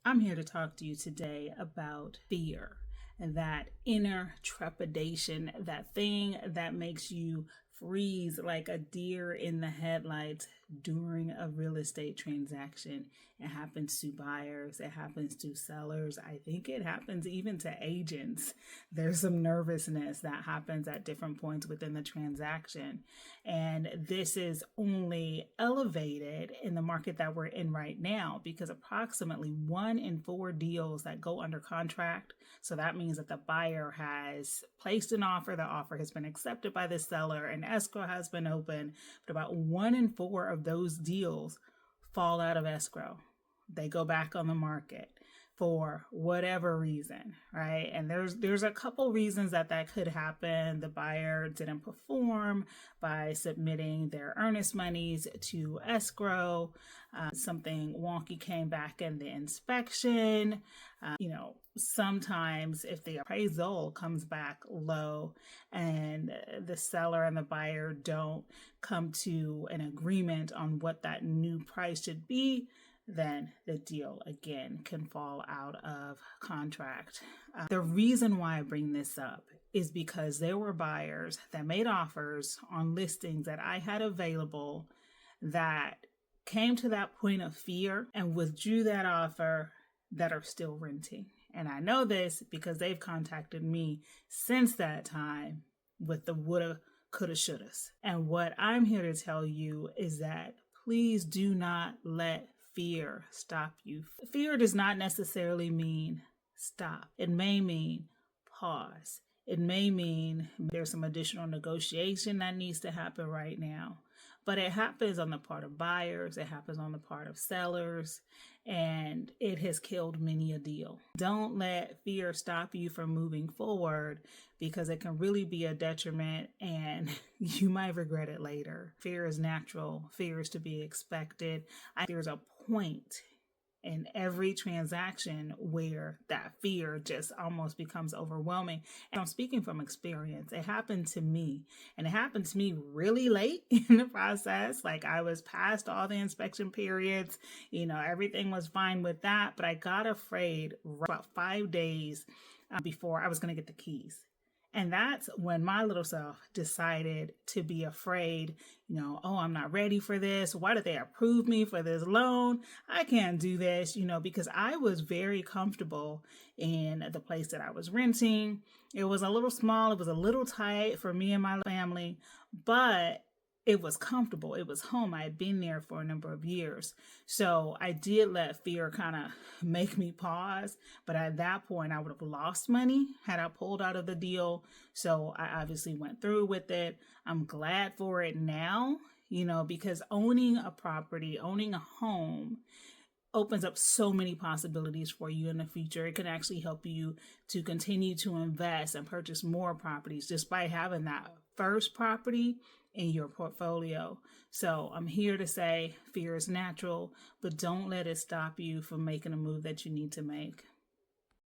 I'm here to talk to you today about fear and that inner trepidation, that thing that makes you freeze like a deer in the headlights during a real estate transaction. It happens to buyers, it happens to sellers. I think it happens even to agents. There's some nervousness that happens at different points within the transaction. And this is only elevated in the market that we're in right now because approximately 1 in 4 deals that go under contract, so that means that the buyer has placed an offer, the offer has been accepted by the seller, and escrow has been open, but about 1 in 4 of those deals fall out of escrow. They go back on the market for whatever reason, right? And there's a couple reasons that could happen. The buyer didn't perform by submitting their earnest monies to escrow. Something wonky came back in the inspection. Sometimes if the appraisal comes back low and the seller and the buyer don't come to an agreement on what that new price should be, then the deal again can fall out of contract. The reason why I bring this up is because there were buyers that made offers on listings that I had available that came to that point of fear and withdrew that offer that are still renting. And I know this because they've contacted me since that time with the woulda, coulda, shouldas. And what I'm here to tell you is that please do not let fear stop you. Fear does not necessarily mean stop. It may mean pause. It may mean there's some additional negotiation that needs to happen right now. But it happens on the part of buyers, it happens on the part of sellers, and it has killed many a deal. Don't let fear stop you from moving forward because it can really be a detriment and you might regret it later. Fear is natural. Fear is to be expected. There's a point in every transaction where that fear just almost becomes overwhelming. And I'm speaking from experience. It happened to me, and it happened to me really late in the process. Like I was past all the inspection periods, everything was fine with that, but I got afraid about 5 days before I was going to get the keys. And that's when my little self decided to be afraid, I'm not ready for this. Why did they approve me for this loan? I can't do this, because I was very comfortable in the place that I was renting. It was a little small. It was a little tight for me and my family, but it was comfortable. It was home. I had been there for a number of years. So I did let fear kind of make me pause. But at that point, I would have lost money had I pulled out of the deal. So I obviously went through with it. I'm glad for it now, because owning a property, owning a home opens up so many possibilities for you in the future. It can actually help you to continue to invest and purchase more properties just by having that first property in your portfolio. So I'm here to say fear is natural, but don't let it stop you from making a move that you need to make.